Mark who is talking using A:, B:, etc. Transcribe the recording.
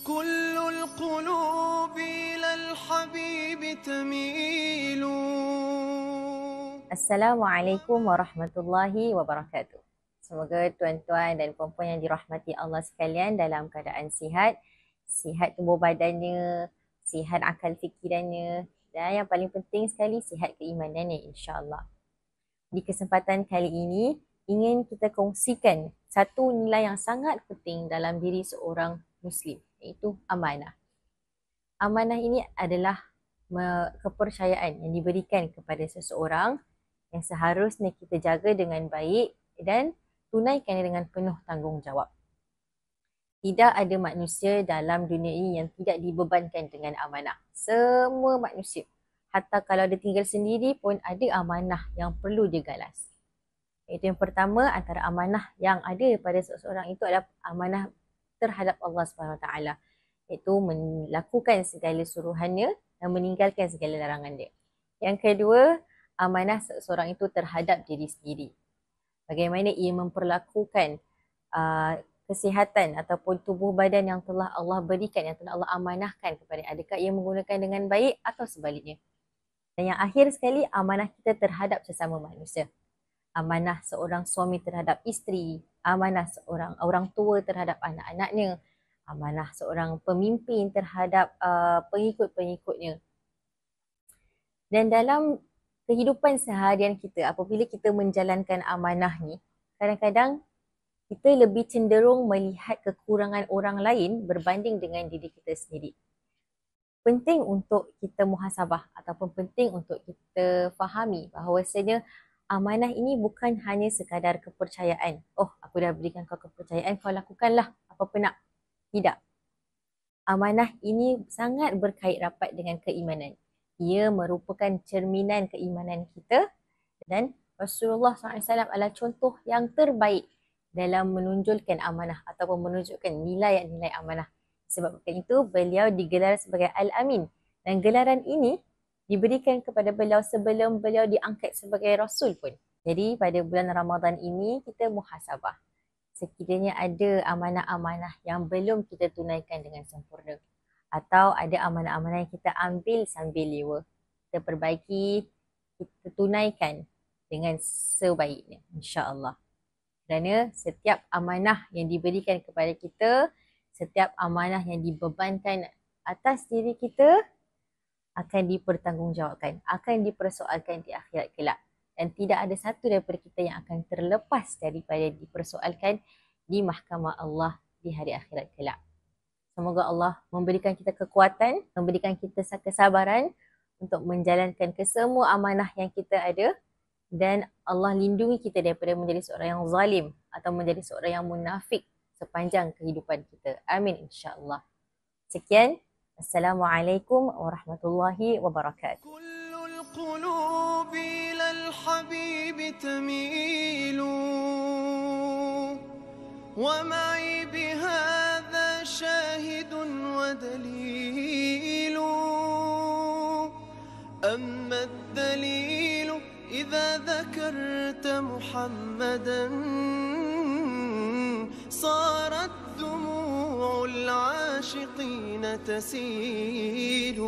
A: كل القلوب إلى الحبيب تميل.
B: Assalamualaikum warahmatullahi wabarakatuh. Semoga tuan-tuan dan puan-puan yang dirahmati Allah sekalian dalam keadaan sihat, sihat tubuh badannya, sihat akal fikirannya, dan yang paling penting sekali sihat keimanannya, insya-Allah. Di kesempatan kali ini ingin kita kongsikan satu nilai yang sangat penting dalam diri seorang Muslim, iaitu amanah. Amanah ini adalah kepercayaan yang diberikan kepada seseorang yang seharusnya kita jaga dengan baik dan tunaikan dengan penuh tanggungjawab. Tidak ada manusia dalam dunia ini yang tidak dibebankan dengan amanah. Semua manusia, hatta kalau dia tinggal sendiri pun ada amanah yang perlu digalas. Itu yang pertama, antara amanah yang ada pada seseorang itu adalah amanah terhadap Allah SWT, iaitu melakukan segala suruhannya dan meninggalkan segala larangan dia. Yang kedua, amanah seseorang itu terhadap diri sendiri. Bagaimana ia memperlakukan kesihatan ataupun tubuh badan yang telah Allah berikan, yang telah Allah amanahkan kepada dia. Adakah ia menggunakan dengan baik atau sebaliknya? Dan yang akhir sekali, amanah kita terhadap sesama manusia. Amanah seorang suami terhadap isteri, amanah seorang orang tua terhadap anak-anaknya, amanah seorang pemimpin terhadap pengikut-pengikutnya. Dan dalam kehidupan seharian kita, apabila kita menjalankan amanah ni, kadang-kadang kita lebih cenderung melihat kekurangan orang lain berbanding dengan diri kita sendiri. Penting untuk kita muhasabah ataupun penting untuk kita fahami bahawasanya amanah ini bukan hanya sekadar kepercayaan. Oh, aku dah berikan kau kepercayaan, kau lakukanlah apa-apa nak. Tidak. Amanah ini sangat berkait rapat dengan keimanan. Ia merupakan cerminan keimanan kita dan Rasulullah SAW adalah contoh yang terbaik dalam menunjukkan amanah ataupun menunjukkan nilai-nilai amanah. Sebab itu beliau digelar sebagai Al-Amin. Dan gelaran ini diberikan kepada beliau sebelum beliau diangkat sebagai Rasul pun. Jadi pada bulan Ramadan ini kita muhasabah. Sekiranya ada amanah-amanah yang belum kita tunaikan dengan sempurna. Atau ada amanah-amanah yang kita ambil sambil lewa. Kita perbaiki, kita tunaikan dengan sebaiknya, insya-Allah. Kerana setiap amanah yang diberikan kepada kita, setiap amanah yang dibebankan atas diri kita akan dipertanggungjawabkan, akan dipersoalkan di akhirat kelak. Dan tidak ada satu daripada kita yang akan terlepas daripada dipersoalkan di mahkamah Allah di hari akhirat kelak. Semoga Allah memberikan kita kekuatan, memberikan kita kesabaran untuk menjalankan kesemua amanah yang kita ada, dan Allah lindungi kita daripada menjadi seorang yang zalim atau menjadi seorang yang munafik sepanjang kehidupan kita. Amin, insya-Allah. Sekian. Assalamualaikum warahmatullahi wabarakatuh.
A: كل القلوب إلى الحبيب تميل. ومعي بهذا شاهد ودليل. أما الدليل إذا ذكرت محمدا صارت دموع العاشقين تسيل.